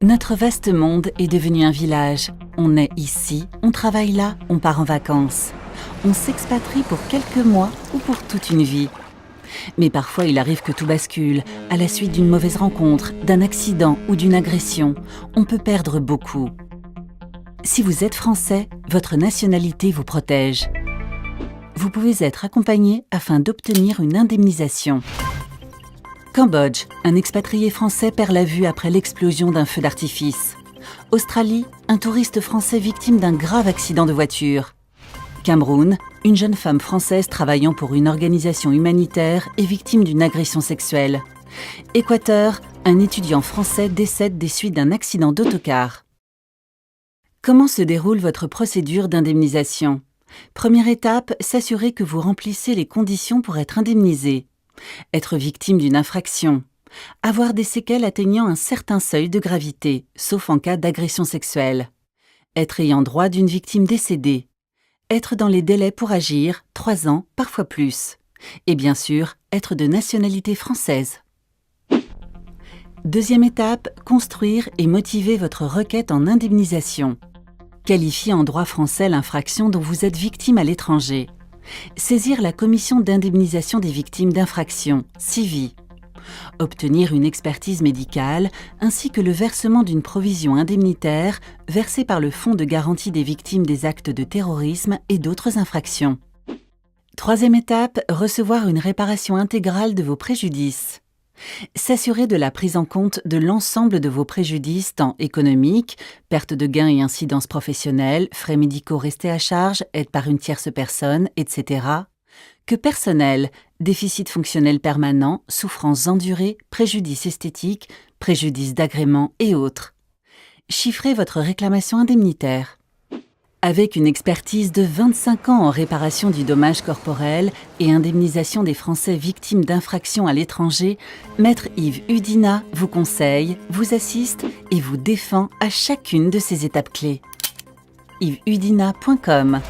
Notre vaste monde est devenu un village. On est ici, on travaille là, on part en vacances. On s'expatrie pour quelques mois ou pour toute une vie. Mais parfois, il arrive que tout bascule, à la suite d'une mauvaise rencontre, d'un accident ou d'une agression. On peut perdre beaucoup. Si vous êtes français, votre nationalité vous protège. Vous pouvez être accompagné afin d'obtenir une indemnisation. Cambodge, un expatrié français perd la vue après l'explosion d'un feu d'artifice. Australie, un touriste français victime d'un grave accident de voiture. Cameroun, une jeune femme française travaillant pour une organisation humanitaire est victime d'une agression sexuelle. Équateur, un étudiant français décède des suites d'un accident d'autocar. Comment se déroule votre procédure d'indemnisation ? Première étape, s'assurer que vous remplissez les conditions pour être indemnisé. Être victime d'une infraction. Avoir des séquelles atteignant un certain seuil de gravité, sauf en cas d'agression sexuelle. Être ayant droit d'une victime décédée. Être dans les délais pour agir, 3 ans, parfois plus. Et bien sûr, être de nationalité française. Deuxième étape, construire et motiver votre requête en indemnisation. Qualifier en droit français l'infraction dont vous êtes victime à l'étranger. Saisir la commission d'indemnisation des victimes d'infractions, CIVI. Obtenir une expertise médicale ainsi que le versement d'une provision indemnitaire versée par le Fonds de garantie des victimes des actes de terrorisme et d'autres infractions. Troisième étape, recevoir une réparation intégrale de vos préjudices. S'assurer de la prise en compte de l'ensemble de vos préjudices tant économiques, perte de gains et incidences professionnelles, frais médicaux restés à charge, aide par une tierce personne, etc., que personnels, déficit fonctionnel permanent, souffrances endurées, préjudice esthétique, préjudice d'agrément et autres. Chiffrez votre réclamation indemnitaire. Avec une expertise de 25 ans en réparation du dommage corporel et indemnisation des Français victimes d'infractions à l'étranger, Maître Yves Udina vous conseille, vous assiste et vous défend à chacune de ces étapes clés. yvesudina.com